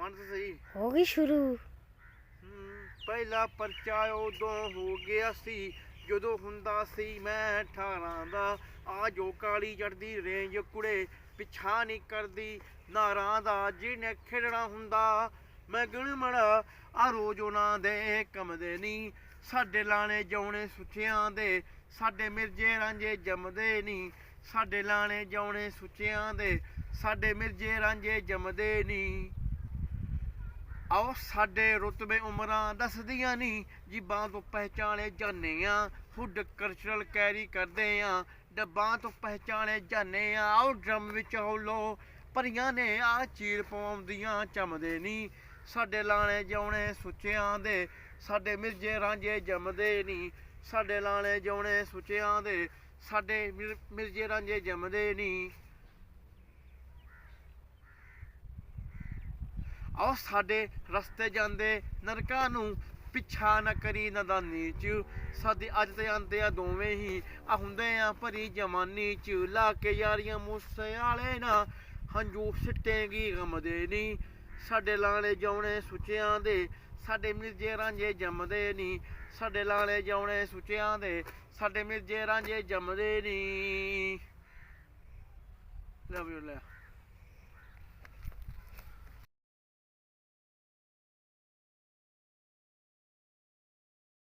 ਮੰਨ ਤਾਂ ਸਹੀ ਹੋ ਗਈ ਸ਼ੁਰੂ। ਪਹਿਲਾ ਪਰਚਾ ਉਦੋਂ ਹੋ ਗਿਆ ਸੀ ਜਦੋਂ ਹੁੰਦਾ ਸੀ ਮੈਂ 18 ਦਾ। ਆ ਜੋ ਕਾਲੀ ਚੜਦੀ ਰੇਂਜ ਕੁੜੇ ਪਿੱਛਾ ਨਹੀਂ ਕਰਦੀ ਨਾਰਾਂ ਦਾ। ਜਿਹਨੇ ਖੇਡਣਾ ਹੁੰਦਾ ਮੈਂ ਗਿਣ ਮੜਾ ਆ ਰੋਜ਼ ਉਹਨਾਂ ਦੇ ਕੰਮਦੇ ਨਹੀਂ। ਸਾਡੇ ਲਾਣੇ ਜਾਉਣੇ ਸੁੱਚਿਆਂ ਦੇ ਸਾਡੇ ਮਿਰਜੇ ਰਾਂਝੇ ਜੰਮਦੇ ਨਹੀਂ। ਸਾਡੇ ਲਾਣੇ ਜਾਉਣੇ ਸੁੱਚਿਆਂ ਦੇ ਸਾਡੇ ਮਿਰਜੇ ਰਾਂਝੇ ਜੰਮਦੇ ਨਹੀਂ। ਆਓ ਸਾਡੇ ਰੁਤਬੇ ਉਮਰਾਂ ਦੱਸਦੀਆਂ ਨਹੀਂ ਜੀਬਾਂ ਤੋਂ ਪਹਿਚਾਣੇ ਜਾਂਦੇ ਆ। ਹੁੱਡ ਕਲਚਰਲ ਕੈਰੀ ਕਰਦੇ ਆ ਡੱਬਾਂ ਤੋਂ ਪਹਿਚਾਣੇ ਜਾਂਦੇ ਆ। ਆਓ ਡਰਮ ਵਿੱਚ ਹੌਲੋ ਭਰੀਆਂ ਨੇ ਆ ਚੀਰ ਪਾਉਂਦੀਆਂ ਚਮਦੇ ਨਹੀਂ। ਸਾਡੇ ਲਾਣੇ ਜਾਉਣੇ ਸੁੱਚਿਆਂ ਦੇ ਸਾਡੇ ਮਿਰਜੇ ਰਾਂਝੇ ਜੰਮਦੇ ਨਹੀਂ। ਸਾਡੇ ਲਾਣੇ ਜਾਉਣੇ ਸੁੱਚਿਆਂ ਦੇ ਸਾਡੇ ਮਿਰਜੇ ਰਾਂਝੇ ਜੰਮਦੇ ਨਹੀਂ। ਆਓ ਸਾਡੇ ਰਸਤੇ ਜਾਂਦੇ ਨਰਕਾਂ ਨੂੰ ਪਿੱਛਾ ਨਾ ਕਰੀ ਨਾਦਾਨੀ ਚ। ਸਾਡੇ ਅੱਜ ਤੇ ਆਂਦੇ ਆ ਦੋਵੇਂ ਹੀ ਆ ਹੁੰਦੇ ਆ ਭਰੀ ਜਵਾਨੀ ਚ। ਲਾ ਕੇ ਯਾਰੀਆਂ ਮੂਸੇ ਵਾਲੇ ਨਾ ਹੰਝੂ ਸਿੱਟੇਗੀ ਗਮਦੇ ਨਹੀਂ। ਸਾਡੇ ਲਾਣੇ ਜਾਉਣੇ ਸੁੱਚਿਆਂ ਦੇ ਸਾਡੇ ਮਿਰਜੇ ਰਾਂਝੇ ਜੰਮਦੇ ਨਹੀਂ। ਸਾਡੇ ਲਾਣੇ ਜਾਉਣੇ ਸੁੱਚਿਆਂ ਦੇ ਸਾਡੇ ਮਿਰਜੇ ਰਾਂਝੇ ਜੰਮਦੇ ਨਹੀਂ। ਲਵ ਯੂ ਲੈ।